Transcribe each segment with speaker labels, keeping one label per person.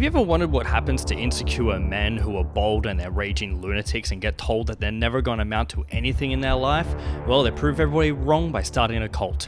Speaker 1: Have you ever wondered what happens to insecure men who are bold and they're raging lunatics and get told that they're never going to amount to anything in their life? Well, they prove everybody wrong by starting a cult.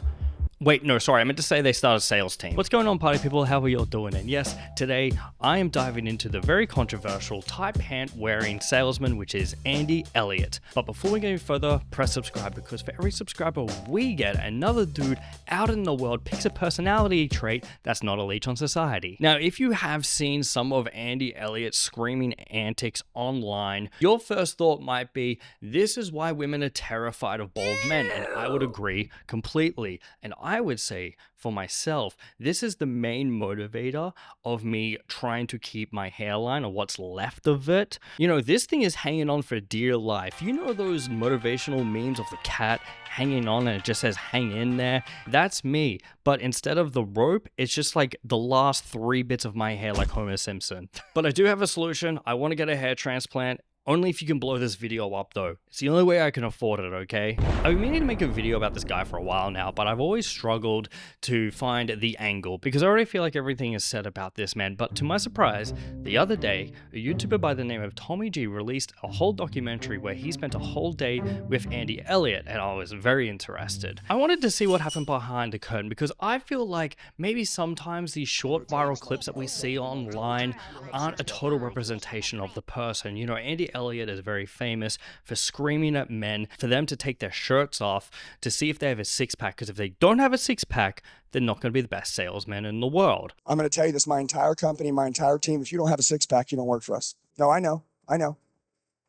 Speaker 1: Wait, no, sorry, I meant to say they start a sales team. What's going on, party people? How are you all doing? And yes, today I am diving into the very controversial tight pant wearing salesman, which is Andy Elliott. But before we go any further, press subscribe, because for every subscriber we get, another dude out in the world picks a personality trait that's not a leech on society. Now, if you have seen some of Andy Elliott's screaming antics online, your first thought might be, this is why women are terrified of bald men, and I would agree completely. And I would say, for myself, this is the main motivator of me trying to keep my hairline, or what's left of it. You know, this thing is hanging on for dear life. You know those motivational memes of the cat hanging on and it just says hang in there? That's me. But instead of the rope, it's just like the last 3 bits of my hair, like Homer Simpson. But I do have a solution. I want to get a hair transplant. Only if you can blow this video up though. It's the only way I can afford it, okay? I've been meaning to make a video about this guy for a while now, but I've always struggled to find the angle because I already feel like everything is said about this man. But to my surprise, the other day, a YouTuber by the name of Tommy G released a whole documentary where he spent a whole day with Andy Elliott, and I was very interested. I wanted to see what happened behind the curtain because I feel like maybe sometimes these short viral clips that we see online aren't a total representation of the person. You know, Andy Elliott is very famous for screaming at men for them to take their shirts off to see if they have a six-pack, because if they don't have a six-pack, they're not going to be the best salesman in the world.
Speaker 2: I'm going to tell you this, my entire company, my entire team, if you don't have a six-pack, you don't work for us. No, I know.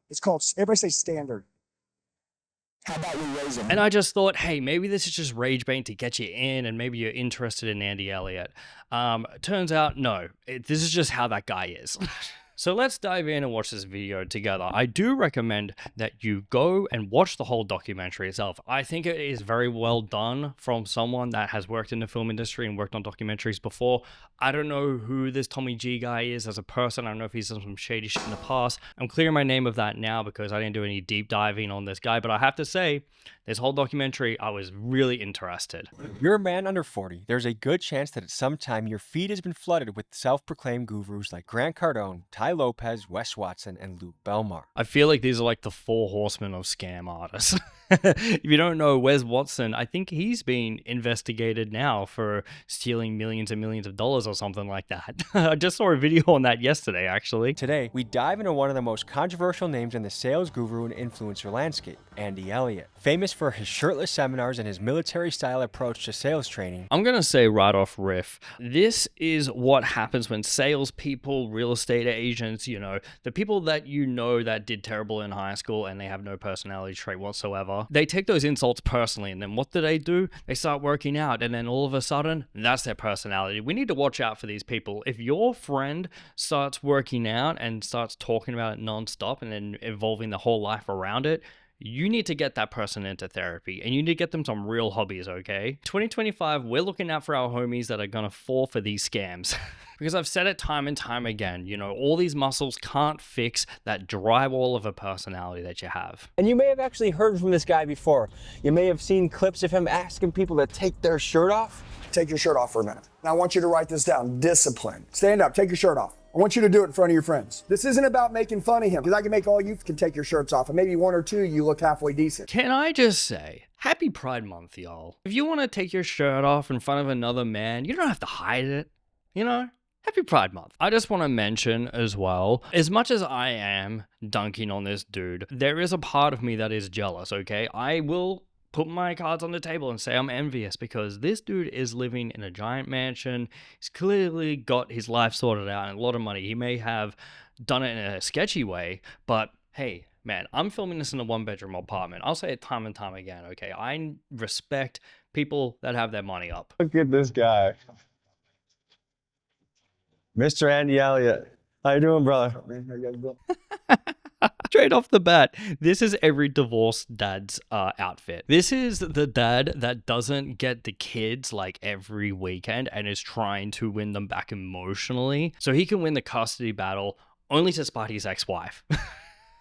Speaker 2: It's called, everybody say standard. How about we raise them?
Speaker 1: And I just thought, hey, maybe this is just rage bait to get you in, and maybe you're interested in Andy Elliott. Turns out, no. This is just how that guy is. So let's dive in and watch this video together. I do recommend that you go and watch the whole documentary itself. I think it is very well done from someone that has worked in the film industry and worked on documentaries before. I don't know who this Tommy G guy is as a person. I don't know if he's done some shady shit in the past. I'm clearing my name of that now because I didn't do any deep diving on this guy, but I have to say, this whole documentary, I was really interested.
Speaker 3: If you're a man under 40, there's a good chance that at some time your feed has been flooded with self-proclaimed gurus like Grant Cardone, Ty Lopez, Wes Watson, and Luke Belmar.
Speaker 1: I feel like these are like the 4 horsemen of scam artists. If you don't know Wes Watson, I think he's being investigated now for stealing millions and millions of dollars or something like that. I just saw a video on that yesterday, actually.
Speaker 3: Today, we dive into one of the most controversial names in the sales guru and influencer landscape, Andy Elliott. Famous for his shirtless seminars and his military-style approach to sales training.
Speaker 1: I'm going to say right off riff, this is what happens when salespeople, real estate agents, you know, the people that you know that did terrible in high school and they have no personality trait whatsoever, they take those insults personally, and then what do? They start working out, and then all of a sudden, that's their personality. We need to watch out for these people. If your friend starts working out and starts talking about it nonstop and then evolving the whole life around it, you need to get that person into therapy, and you need to get them some real hobbies, okay? 2025, we're looking out for our homies that are gonna fall for these scams. Because I've said it time and time again, you know, all these muscles can't fix that drywall of a personality that you have.
Speaker 4: And you may have actually heard from this guy before. You may have seen clips of him asking people to take their shirt off.
Speaker 2: Take your shirt off for a minute. Now I want you to write this down. Discipline. Stand up, take your shirt off. I want you to do it in front of your friends. This isn't about making fun of him, because I can make all you can take your shirts off, and maybe 1 or 2 you look halfway decent.
Speaker 1: Can I just say, happy Pride Month, y'all. If you want to take your shirt off in front of another man, you don't have to hide it, you know? Happy Pride Month. I just want to mention as well, as much as I am dunking on this dude, there is a part of me that is jealous, okay? I will put my cards on the table and say I'm envious, because this dude is living in a giant mansion. He's clearly got his life sorted out and a lot of money. He may have done it in a sketchy way, but hey, man, I'm filming this in a 1-bedroom apartment. I'll say it time and time again, okay? I respect people that have their money up.
Speaker 4: Look at this guy. Mr. Andy Elliott. How you doing, brother?
Speaker 1: Straight off the bat, this is every divorced dad's outfit. This is the dad that doesn't get the kids like every weekend and is trying to win them back emotionally so he can win the custody battle only to spite his ex-wife.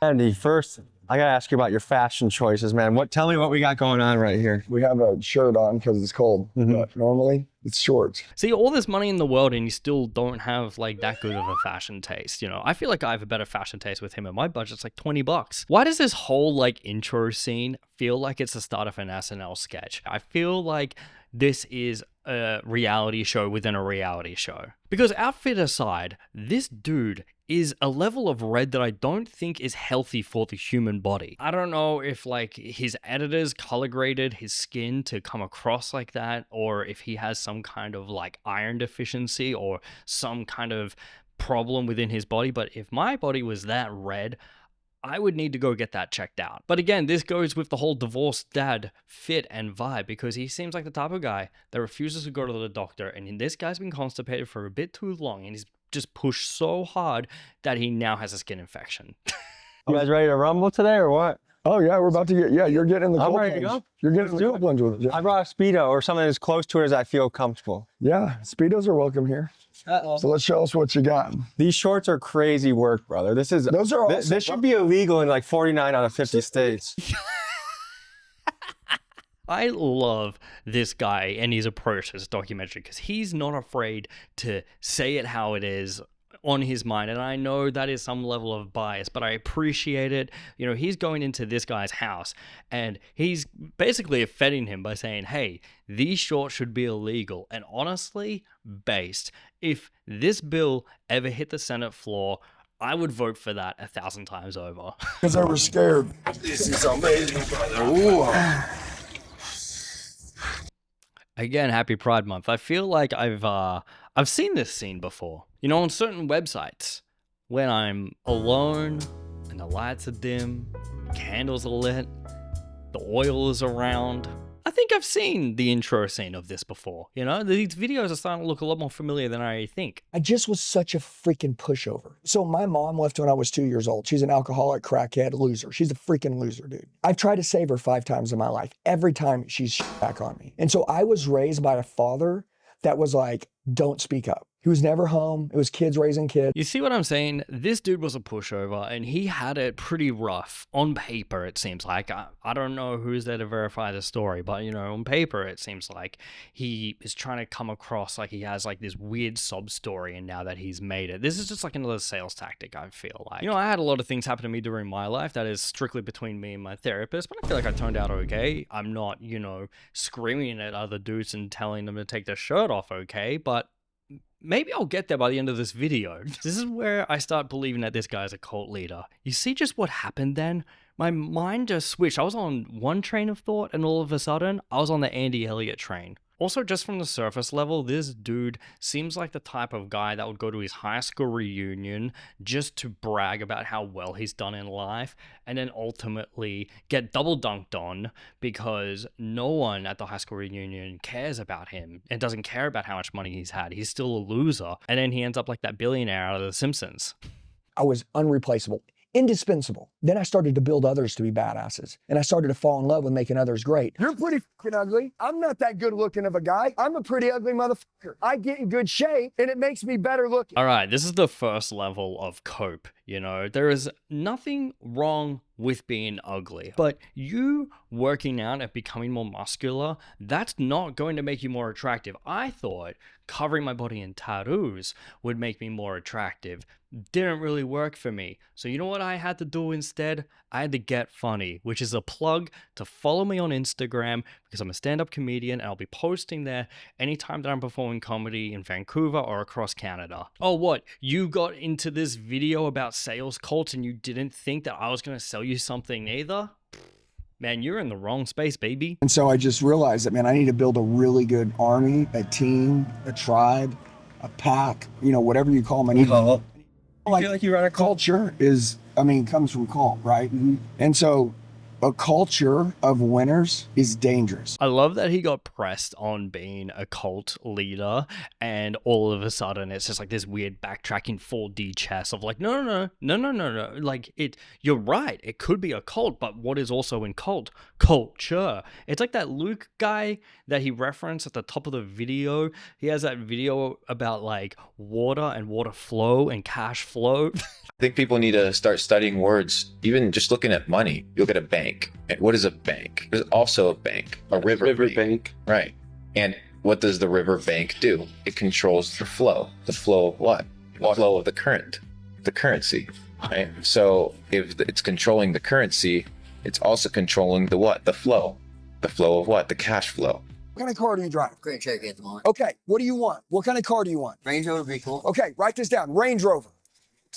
Speaker 4: Andy, first,
Speaker 3: I gotta ask you about your fashion choices, man. Tell me what we got going on right here.
Speaker 2: We have a shirt on because it's cold, but normally it's shorts.
Speaker 1: See, all this money in the world and you still don't have like that good of a fashion taste, you know? I feel like I have a better fashion taste with him and my budget's like $20. Why does this whole like intro scene feel like it's the start of an SNL sketch? I feel like this is a reality show within a reality show. Because outfit aside, this dude is a level of red that I don't think is healthy for the human body. I don't know if like his editors color graded his skin to come across like that, or if he has some kind of like iron deficiency or some kind of problem within his body. But if my body was that red, I would need to go get that checked out. But again, this goes with the whole divorced dad fit and vibe, because he seems like the type of guy that refuses to go to the doctor, and this guy's been constipated for a bit too long, and he's just pushed so hard that he now has a skin infection.
Speaker 3: You guys ready to rumble today or what?
Speaker 2: Oh yeah, we're about to get, you're getting in the cold
Speaker 3: ready to
Speaker 2: plunge.
Speaker 3: go.
Speaker 2: You're getting in the cold plunge with it. Yeah.
Speaker 3: I brought a Speedo or something as close to it as I feel comfortable.
Speaker 2: Yeah, Speedos are welcome here. So let's show us what you got.
Speaker 3: These shorts are crazy work, brother. Those are awesome. This should be illegal in like 49 out of 50 states.
Speaker 1: I love this guy and his approach to this documentary because he's not afraid to say it how it is on his mind. And I know that is some level of bias, but I appreciate it. You know, he's going into this guy's house and he's basically offending him by saying, hey, these shorts should be illegal. And honestly, based, if this bill ever hit the Senate floor, I would vote for that 1,000 times over.
Speaker 2: Because I was scared. This is amazing, brother. Ooh.
Speaker 1: Again, happy Pride Month. I feel like I've seen this scene before. You know, on certain websites, when I'm alone and the lights are dim, candles are lit, the oil is around. I think I've seen the intro scene of this before. You know, these videos are starting to look a lot more familiar than I think.
Speaker 2: I just was such a freaking pushover. So my mom left when I was 2 years old. She's an alcoholic, crackhead, loser. She's a freaking loser, dude. I've tried to save her 5 times in my life. Every time she's back on me. And so I was raised by a father that was like, don't speak up. He was never home. It was kids raising kids.
Speaker 1: You see what I'm saying? This dude was a pushover and he had it pretty rough. On paper, it seems like. I don't know who's there to verify the story, but you know, on paper, it seems like he is trying to come across like he has like this weird sob story, and now that he's made it, this is just like another sales tactic, I feel like. You know, I had a lot of things happen to me during my life that is strictly between me and my therapist, but I feel like I turned out okay. I'm not, you know, screaming at other dudes and telling them to take their shirt off, okay? But maybe I'll get there by the end of this video. This is where I start believing that this guy is a cult leader. You see just what happened then? My mind just switched. I was on one train of thought and all of a sudden I was on the Andy Elliott train. Also, just from the surface level, this dude seems like the type of guy that would go to his high school reunion just to brag about how well he's done in life, and then ultimately get double dunked on because no one at the high school reunion cares about him and doesn't care about how much money he's had. He's still a loser. And then he ends up like that billionaire out of The Simpsons.
Speaker 2: I was unreplaceable. Indispensable. Then I started to build others to be badasses. And I started to fall in love with making others great. You're pretty fucking ugly. I'm not that good looking of a guy. I'm a pretty ugly motherfucker. I get in good shape and it makes me better looking.
Speaker 1: All right, this is the first level of cope. You know, there is nothing wrong with being ugly, but you working out and becoming more muscular, that's not going to make you more attractive. I thought covering my body in tattoos would make me more attractive. Didn't really work for me. So you know what I had to do instead? I had to get funny, which is a plug to follow me on Instagram because I'm a stand-up comedian and I'll be posting there anytime that I'm performing comedy in Vancouver or across Canada. Oh, what? You got into this video about sales cults and you didn't think that I was going to sell you something either? Man, you're in the wrong space, baby.
Speaker 2: And so I just realized that, man, I need to build a really good army, a team, a tribe, a pack, you know, whatever you call them.
Speaker 3: I feel like you run a cult.
Speaker 2: Culture is, I mean, comes from cult, right? And so A culture of winners is dangerous.
Speaker 1: I love that he got pressed on being a cult leader, and all of a sudden it's just like this weird backtracking 4D chess of like, no. Like, you're right, it could be a cult, but what is also in cult? Culture. It's like that Luke guy that he referenced at the top of the video. He has that video about like water and water flow and cash flow.
Speaker 5: I think people need to start studying words. Even just looking at money, you look at a bank. And what is a bank? There's also a bank, a river bank. Right. And what does the river bank do? It controls the flow. The flow of what? The flow of the current, the currency. Right. So if it's controlling the currency, it's also controlling the what? The flow. The flow of what? The cash flow.
Speaker 2: What kind of car do you drive?
Speaker 6: Great Cherokee at the moment.
Speaker 2: Okay, what do you want? What kind of car do you want?
Speaker 6: Range Rover would be cool.
Speaker 2: Okay, write this down. Range Rover.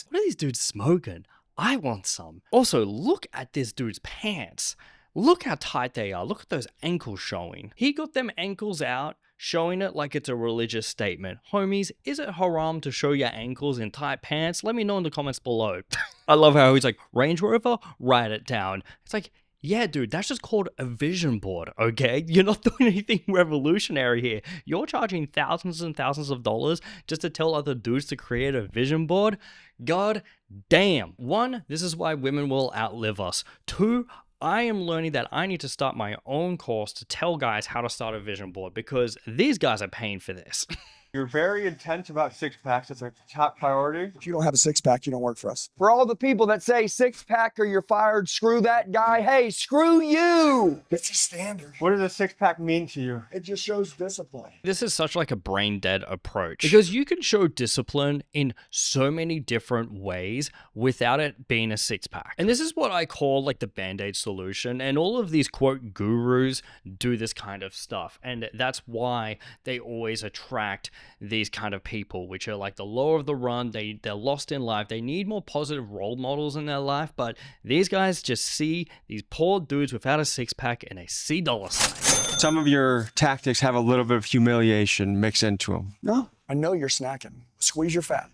Speaker 1: What are these dudes smoking? I want some. Also, look at this dude's pants. Look how tight they are. Look at those ankles showing. He got them ankles out, showing it like it's a religious statement. Homies, is it haram to show your ankles in tight pants? Let me know in the comments below. I love how he's like, Range Rover, write it down. It's like, yeah, dude, that's just called a vision board, okay? You're not doing anything revolutionary here. You're charging thousands and thousands of dollars just to tell other dudes to create a vision board? God damn. 1, this is why women will outlive us. 2, I am learning that I need to start my own course to tell guys how to start a vision board because these guys are paying for this.
Speaker 3: You're very intense about six packs. It's a top priority.
Speaker 2: If you don't have a six-pack, you don't work for us. For all the people that say six-pack or you're fired, screw that guy, hey, screw you! It's a standard.
Speaker 3: What does a six pack mean to you?
Speaker 2: It just shows discipline.
Speaker 1: This is such like a brain dead approach because you can show discipline in so many different ways without it being a six pack. And this is what I call like the band-aid solution. And all of these quote gurus do this kind of stuff. And that's why they always attract these kind of people, which are like the low of the run. They're lost in life. They need more positive role models in their life. But these guys just see these poor dudes without a six pack and they see dollar signs.
Speaker 3: Some of your tactics have a little bit of humiliation mixed into them.
Speaker 2: No, I know you're snacking. Squeeze your fat.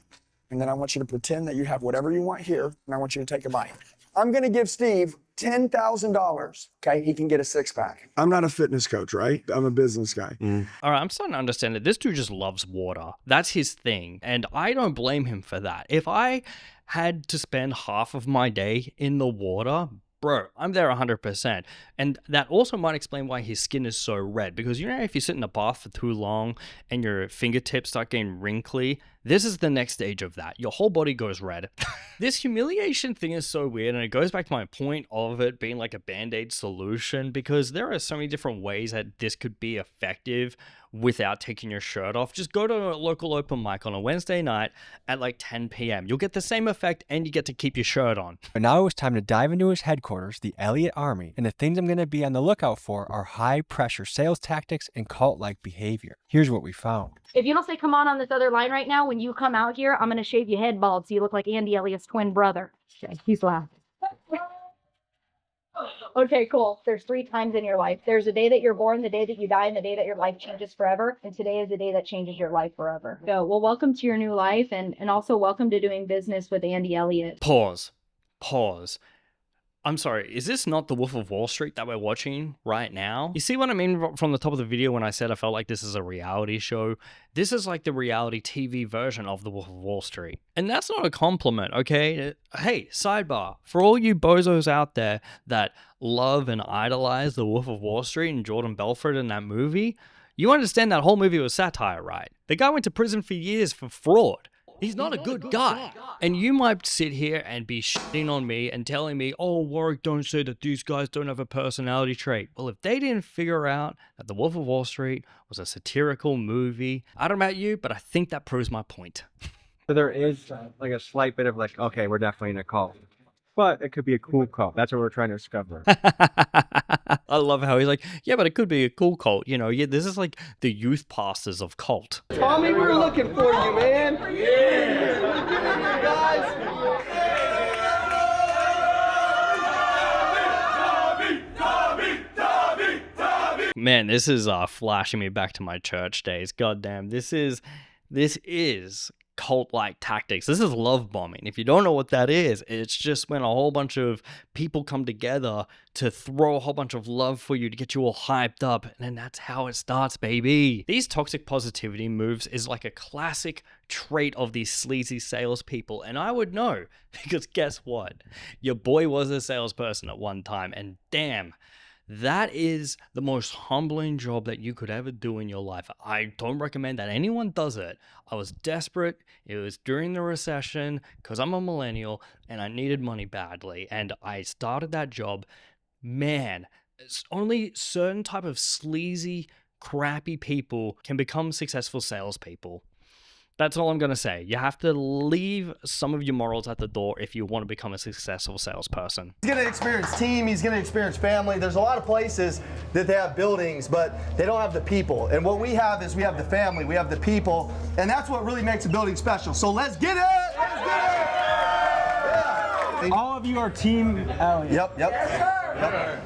Speaker 2: And then I want you to pretend that you have whatever you want here, and I want you to take a bite. I'm going to give Steve $10,000. Okay, he can get a six-pack. I'm not a fitness coach, right? I'm a business guy.
Speaker 1: All right, I'm starting to understand that this dude just loves water. That's his thing, and I don't blame him for that. If I had to spend half of my day in the water, bro, I'm there 100%. And that also might explain why his skin is so red. Because you know, if you sit in a bath for too long and your fingertips start getting wrinkly, this is the next stage of that. Your whole body goes red. This humiliation thing is so weird, and it goes back to my point of it being like a band-aid solution, because there are so many different ways that this could be effective without taking your shirt off. Just go to a local open mic on a Wednesday night at like 10 p.m. You'll get the same effect, and you get to keep your shirt on.
Speaker 3: But now it was time to dive into his headquarters, the Elliott Army, and the things I'm going to be on the lookout for are high-pressure sales tactics and cult-like behavior. Here's what we found.
Speaker 7: If you don't say come on this other line right now, when you come out here, I'm going to shave your head bald so you look like Andy Elliott's twin brother. Okay, he's laughing. Okay, cool. There's 3 times in your life. There's the day that you're born, the day that you die, and the day that your life changes forever. And today is the day that changes your life forever. So, well, welcome to your new life, and also welcome to doing business with Andy Elliott.
Speaker 1: Pause. I'm sorry, is this not the Wolf of Wall Street that we're watching right now? You see what I mean from the top of the video when I said I felt like this is a reality show? This is like the reality TV version of the Wolf of Wall Street. And that's not a compliment, okay? Hey, sidebar, for all you bozos out there that love and idolize the Wolf of Wall Street and Jordan Belfort in that movie, you understand that whole movie was satire, right? The guy went to prison for years for fraud. He's not a good guy. And you might sit here and be shitting on me and telling me, oh, Warwick, don't say that these guys don't have a personality trait. Well, if they didn't figure out that The Wolf of Wall Street was a satirical movie, I don't know about you, but I think that proves my point.
Speaker 3: So there is like a slight bit of like, okay, we're definitely in a cult. But it could be a cool cult. That's what we're trying to discover.
Speaker 1: I love how he's like, yeah, but it could be a cool cult. You know, yeah, this is like the youth pastors of cult.
Speaker 4: Tommy, we're looking for you, man. Yeah. Guys.
Speaker 1: Man, this is flashing me back to my church days. Goddamn, this is cult-like tactics. This is love bombing. If you don't know what that is, it's just when a whole bunch of people come together to throw a whole bunch of love for you to get you all hyped up, and then that's how it starts, baby. These toxic positivity moves is like a classic trait of these sleazy salespeople, and I would know, because guess what? Your boy was a salesperson at one time, and damn, that is the most humbling job that you could ever do in your life. I don't recommend that anyone does it. I was desperate. It was during the recession because I'm a millennial and I needed money badly. And I started that job. Man, it's only certain type of sleazy, crappy people can become successful salespeople. That's all I'm going to say. You have to leave some of your morals at the door if you want to become a successful salesperson.
Speaker 6: He's going to experience team, he's going to experience family. There's a lot of places that they have buildings, but they don't have the people. And what we have is we have the family, we have the people, and that's what really makes a building special. So let's get it! Let's get it! Yeah.
Speaker 3: All of you are Team Elliott.
Speaker 6: Yep.
Speaker 3: Yep.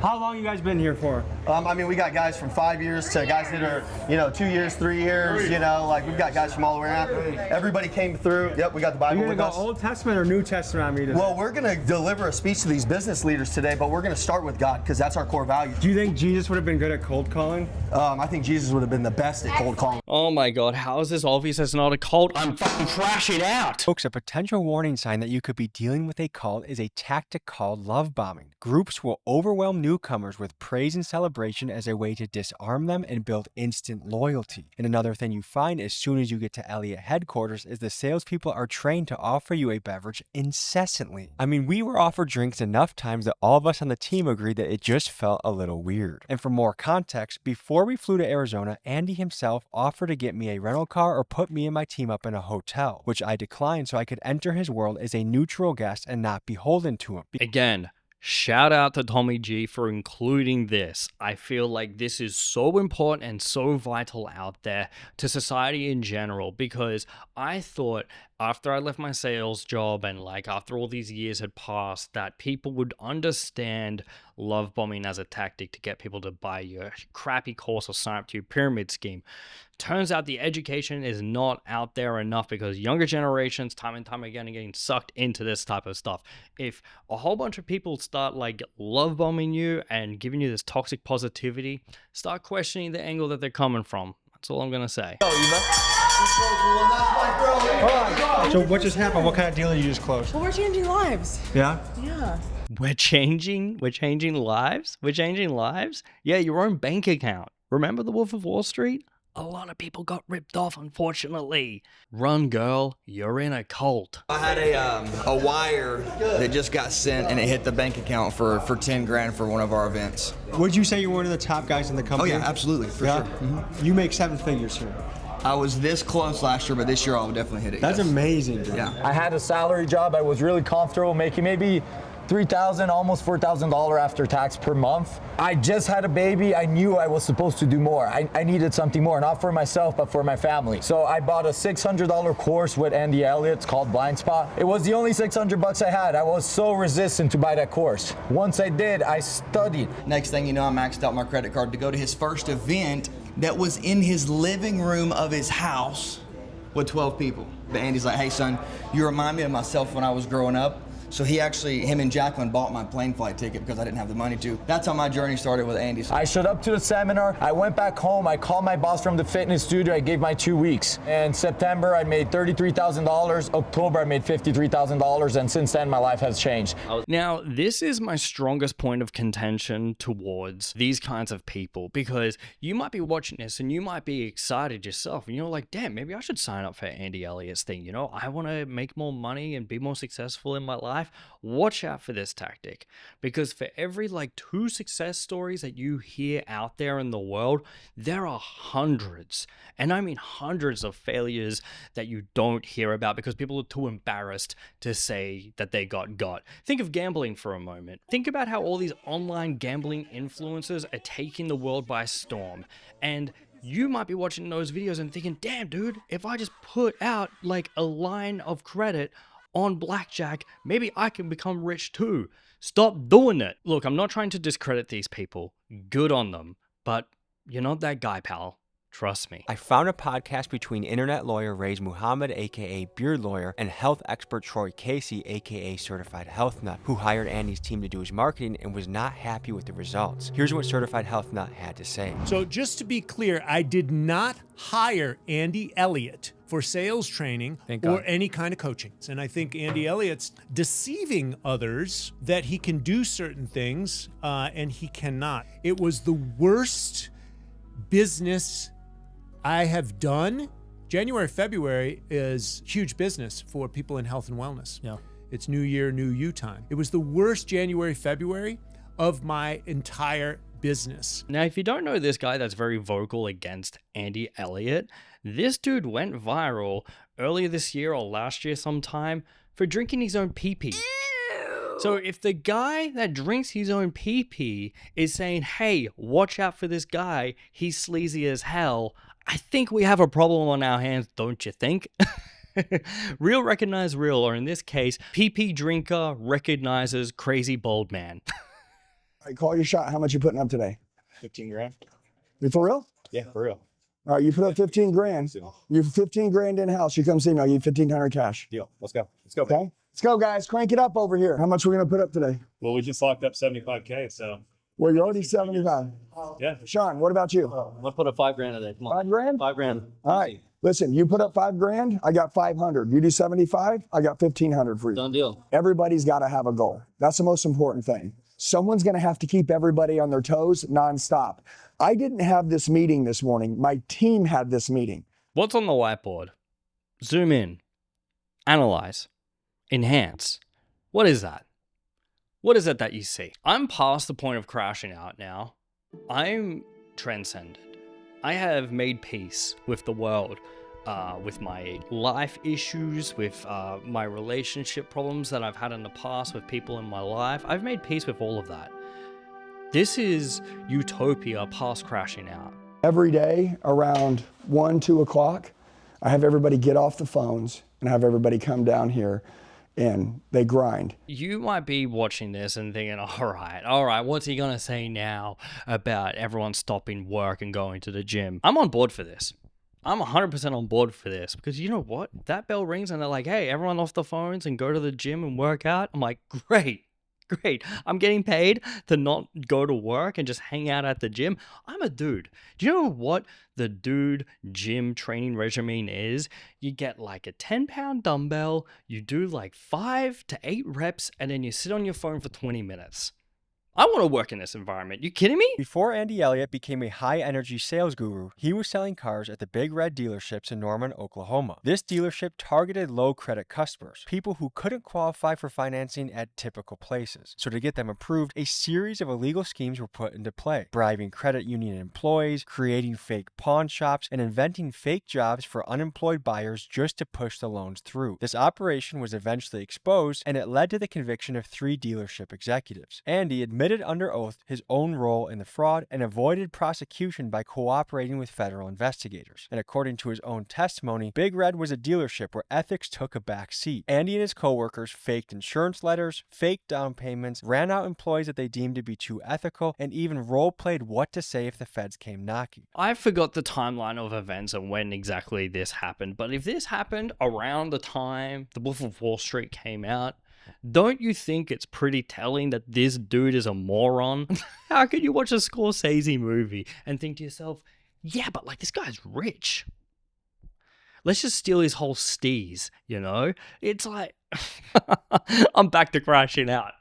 Speaker 3: How long you guys been here for?
Speaker 6: I mean, we got guys from 5 years to guys that are, 2 years, 3 years, like we've got guys from all around. Everybody came through. Yep, we got the Bible
Speaker 3: You're
Speaker 6: with
Speaker 3: gonna
Speaker 6: us.
Speaker 3: go Old Testament or New Testament on me today?
Speaker 6: Well, we're gonna deliver a speech to these business leaders today, but we're gonna start with God because that's our core value.
Speaker 3: Do you think Jesus would have been good at cold calling?
Speaker 6: I think Jesus would have been the best at cold calling.
Speaker 1: Oh my god, how is this obvious it's not a cult? I'm fucking crashing out!
Speaker 3: Folks, a potential warning sign that you could be dealing with a cult is a tactic called love bombing. Groups will overwhelm newcomers with praise and celebration as a way to disarm them and build instant loyalty. And another thing you find as soon as you get to Elliott headquarters is the salespeople are trained to offer you a beverage incessantly. I mean, we were offered drinks enough times that all of us on the team agreed that it just felt a little weird. And for more context, before we flew to Arizona, Andy himself offered to get me a rental car or put me and my team up in a hotel, which I declined so I could enter his world as a neutral guest and not beholden to him.
Speaker 1: Again, shout out to Tommy G for including this. I feel like this is so important and so vital out there to society in general, because I thought after I left my sales job and like after all these years had passed that people would understand love bombing as a tactic to get people to buy your crappy course or sign up to your pyramid scheme. Turns out the education is not out there enough because younger generations time and time again are getting sucked into this type of stuff. If a whole bunch of people start like love bombing you and giving you this toxic positivity, start questioning the angle that they're coming from. That's all I'm gonna say.
Speaker 3: So what just happened? What kind of deal did you just close?
Speaker 8: Well, we're changing lives.
Speaker 3: Yeah?
Speaker 8: Yeah.
Speaker 1: We're changing lives? We're changing lives? Yeah, your own bank account. Remember the Wolf of Wall Street? A lot of people got ripped off, unfortunately. Run, girl. You're in a cult.
Speaker 9: I had a wire that just got sent and it hit the bank account for 10 grand for one of our events.
Speaker 3: Would you say you're one of the top guys in the
Speaker 9: Oh
Speaker 3: company?
Speaker 9: yeah, absolutely, for sure.
Speaker 3: You make 7 figures here.
Speaker 9: I was this close last year, but this year I'll definitely hit it.
Speaker 3: That's
Speaker 9: yes.
Speaker 3: amazing, bro.
Speaker 9: Yeah.
Speaker 6: I had a salary job. I was really comfortable making maybe $3,000, almost $4,000 after tax per month. I just had a baby. I knew I was supposed to do more. I needed something more, not for myself, but for my family. So I bought a $600 course with Andy Elliott. It's called Blind Spot. It was the only $600 I had. I was so resistant to buy that course. Once I did, I studied.
Speaker 9: Next thing you know, I maxed out my credit card to go to his first event that was in his living room of his house with 12 people. But Andy's like, hey son, you remind me of myself when I was growing up. So him and Jacqueline bought my plane flight ticket because I didn't have the money to. That's how my journey started with Andy.
Speaker 6: I showed up to the seminar. I went back home. I called my boss from the fitness studio. I gave my 2 weeks. In September, I made $33,000. October, I made $53,000. And since then, my life has changed.
Speaker 1: Now, this is my strongest point of contention towards these kinds of people, because you might be watching this and you might be excited yourself and you're like, damn, maybe I should sign up for Andy Elliott's thing. I want to make more money and be more successful in my life. Watch out for this tactic, because for every 2 success stories that you hear out there in the world, there are hundreds, and I mean hundreds of failures that you don't hear about because people are too embarrassed to say that they got. Think of gambling for a moment. Think about how all these online gambling influencers are taking the world by storm, and you might be watching those videos and thinking, damn dude, if I just put out a line of credit on blackjack, maybe I can become rich too. Stop doing it. Look, I'm not trying to discredit these people. Good on them. But you're not that guy, pal. Trust me.
Speaker 3: I found a podcast between internet lawyer Ray's Muhammad, aka Beard Lawyer, and health expert Troy Casey, aka Certified Health Nut, who hired Andy's team to do his marketing and was not happy with the results. Here's what Certified Health Nut had to say.
Speaker 8: So just to be clear, I did not hire Andy Elliott for sales training or any kind of coaching. And I think Andy Elliott's deceiving others that he can do certain things and he cannot. It was the worst business I have done. January, February is huge business for people in health and wellness.
Speaker 10: Yeah.
Speaker 8: It's New Year, New You time. It was the worst January, February of my entire business.
Speaker 1: Now, if you don't know this guy that's very vocal against Andy Elliott, this dude went viral earlier this year or last year sometime for drinking his own pee-pee. So if the guy that drinks his own pee-pee is saying, hey, watch out for this guy, he's sleazy as hell, I think we have a problem on our hands, don't you think? Real recognize real, or in this case, pee-pee drinker recognizes crazy bald man.
Speaker 2: All right, call your shot. How much you putting up today?
Speaker 10: 15 grand.
Speaker 2: You for real?
Speaker 10: Yeah, for real.
Speaker 2: All right, you put up 15 grand. You 15 grand in-house. You come see me. I'll give you 1,500 cash.
Speaker 10: Deal. Let's go. Let's go.
Speaker 2: Okay? Let's go, guys. Crank it up over here. How much are we going to put up today?
Speaker 11: Well, we just locked up 75K, so.
Speaker 2: Well, you're already 75.
Speaker 11: Yeah.
Speaker 2: Sean, what about you?
Speaker 10: I'm gonna put up 5 grand today. Come on.
Speaker 2: 5 grand?
Speaker 10: 5 grand.
Speaker 2: All right. Listen, you put up 5 grand, I got 500. You do 75, I got 1,500 for you.
Speaker 10: Done deal.
Speaker 2: Everybody's got to have a goal. That's the most important thing. Someone's going to have to keep everybody on their toes nonstop. I didn't have this meeting this morning. My team had this meeting.
Speaker 1: What's on the whiteboard? Zoom in. Analyze. Enhance. What is that? What is it that you see? I'm past the point of crashing out now. I'm transcended. I have made peace with the world, with my life issues, with my relationship problems that I've had in the past with people in my life. I've made peace with all of that. This is utopia past crashing out.
Speaker 2: Every day around 1, 2 o'clock, I have everybody get off the phones and have everybody come down here and they grind.
Speaker 1: You might be watching this and thinking, all right, what's he going to say now about everyone stopping work and going to the gym? I'm on board for this. I'm 100% on board for this because you know what? That bell rings and they're like, hey, everyone off the phones and go to the gym and work out. I'm like, great. I'm getting paid to not go to work and just hang out at the gym. I'm a dude. Do you know what the dude gym training regimen is? You get like a 10-pound dumbbell, you do like 5 to 8 reps, and then you sit on your phone for 20 minutes. I want to work in this environment. You kidding me?
Speaker 3: Before Andy Elliott became a high-energy sales guru, he was selling cars at the Big Red dealerships in Norman, Oklahoma. This dealership targeted low-credit customers, people who couldn't qualify for financing at typical places. So to get them approved, a series of illegal schemes were put into play, bribing credit union employees, creating fake pawn shops, and inventing fake jobs for unemployed buyers just to push the loans through. This operation was eventually exposed, and it led to the conviction of 3 dealership executives. Andy admitted under oath his own role in the fraud and avoided prosecution by cooperating with federal investigators. And according to his own testimony, Big Red was a dealership where ethics took a back seat. Andy and his coworkers faked insurance letters, faked down payments, ran out employees that they deemed to be too ethical, and even role-played what to say if the feds came knocking.
Speaker 1: I forgot the timeline of events and when exactly this happened, but if this happened around the time The Wolf of Wall Street came out, don't you think it's pretty telling that this dude is a moron? How could you watch a Scorsese movie and think to yourself, yeah, but like this guy's rich. Let's just steal his whole steez, you know? It's like, I'm back to crashing out.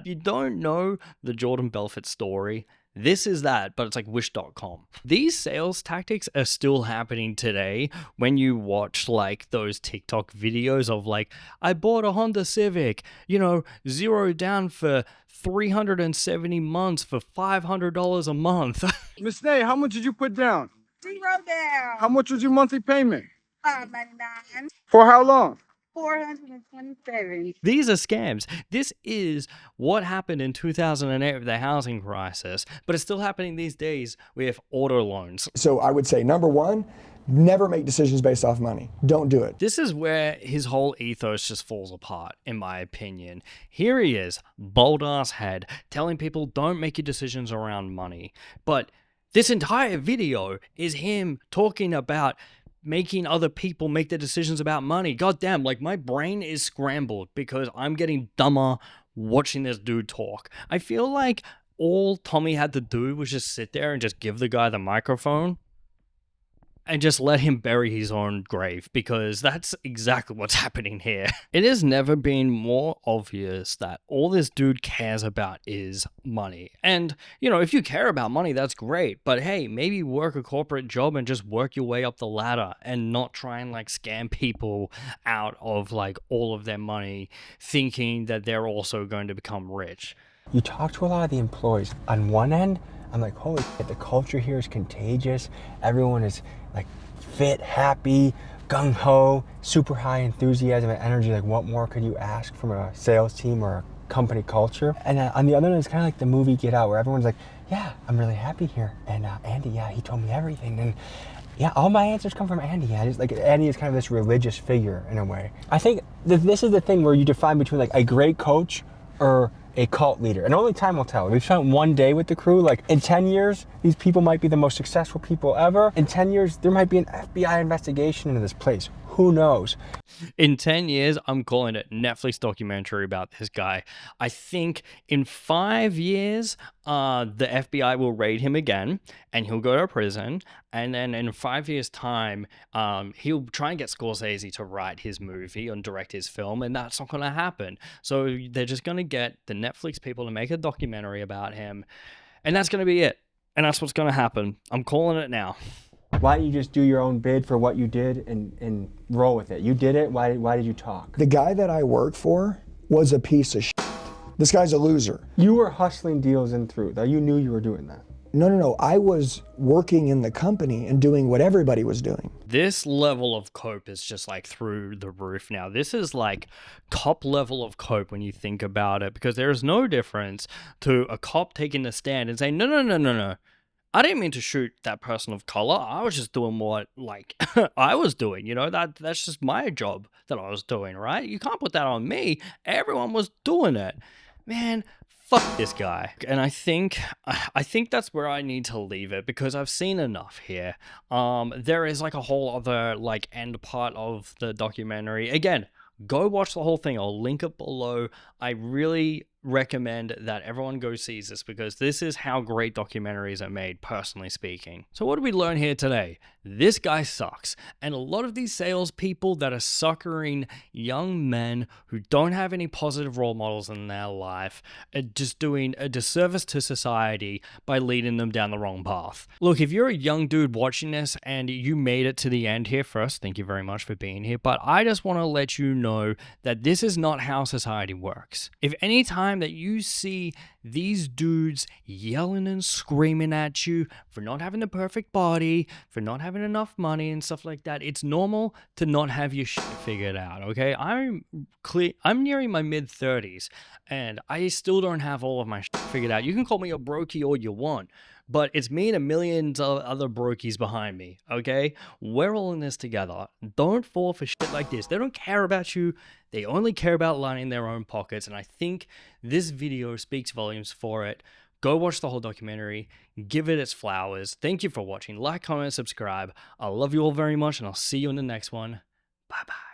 Speaker 1: You don't know the Jordan Belfort story. This is that, but it's like wish.com. These sales tactics are still happening today when you watch like those TikTok videos of like, I bought a Honda Civic, 0 down for 370 months for $500 a month.
Speaker 12: Miss Nay, how much did you put down?
Speaker 13: 0 down.
Speaker 12: How much was your monthly payment?
Speaker 13: $5.99.
Speaker 12: For how long?
Speaker 13: 427.
Speaker 1: These are scams. This is what happened in 2008 with the housing crisis, but it's still happening these days with auto loans.
Speaker 2: So I would say, number one, never make decisions based off money. Don't do it.
Speaker 1: This is where his whole ethos just falls apart, in my opinion. Here he is, bold ass head, telling people don't make your decisions around money. But This entire video is him talking about making other people make their decisions about money. Goddamn, like my brain is scrambled because I'm getting dumber watching this dude talk. I feel like all Tommy had to do was just sit there and just give the guy the microphone and just let him bury his own grave, because that's exactly what's happening here. It has never been more obvious that all this dude cares about is money. And, you know, if you care about money, that's great. But hey, maybe work a corporate job and just work your way up the ladder and not try and like scam people out of like all of their money thinking that they're also going to become rich.
Speaker 3: You talk to a lot of the employees. On one end, I'm like, holy shit, the culture here is contagious. Everyone is like fit, happy, gung-ho, super high enthusiasm and energy. Like, what more could you ask from a sales team or a company culture? And on the other end, it's kind of like the movie Get Out, where everyone's like, yeah, I'm really happy here. And Andy, yeah, he told me everything. And yeah, all my answers come from Andy. Yeah, just like Andy is kind of this religious figure in a way. I think this is the thing where you define between like a great coach or a cult leader, and only time will tell. We've spent one day with the crew. Like in 10 years, these people might be the most successful people ever. In 10 years, there might be an FBI investigation into this place. Who knows?
Speaker 1: In 10 years, I'm calling it Netflix documentary about this guy. I think in 5 years, the FBI will raid him again and he'll go to prison. And then in 5 years' time, he'll try and get Scorsese to write his movie and direct his film, and that's not going to happen. So they're just going to get the Netflix people to make a documentary about him, and that's going to be it. And that's what's going to happen. I'm calling it now.
Speaker 3: Why don't you just do your own bid for what you did and roll with it? You did it. Why did you talk?
Speaker 2: The guy that I worked for was a piece of shit. This guy's a loser.
Speaker 3: You were hustling deals in through, though. You knew you were doing that.
Speaker 2: No. I was working in the company and doing what everybody was doing.
Speaker 1: This level of cope is just like through the roof now. This is like top level of cope when you think about it, because there is no difference to a cop taking a stand and saying, no. I didn't mean to shoot that person of color. I was just doing what, like, I was doing, you know, that's just my job that I was doing, right? You can't put that on me. Everyone was doing it. Man, fuck this guy. And I think that's where I need to leave it, because I've seen enough here. There is like a whole other like end part of the documentary. Again, go watch the whole thing. I'll link it below. I really recommend that everyone go sees this, because this is how great documentaries are made, personally speaking. So what did we learn here today? This guy sucks. And a lot of these salespeople that are suckering young men who don't have any positive role models in their life are just doing a disservice to society by leading them down the wrong path. Look, if you're a young dude watching this and you made it to the end here first, thank you very much for being here. But I just want to let you know that this is not how society works. If any time that you see these dudes yelling and screaming at you for not having the perfect body, for not having enough money and stuff like that, it's normal to not have your shit figured out, okay? I'm nearing my mid-30s and I still don't have all of my shit figured out. You can call me a brokey all you want, but it's me and a million other brokies behind me, okay? We're all in this together. Don't fall for shit like this. They don't care about you. They only care about lining their own pockets, and I think this video speaks volumes for it. Go watch the whole documentary. Give it its flowers. Thank you for watching. Like, comment, subscribe. I love you all very much, and I'll see you in the next one. Bye-bye.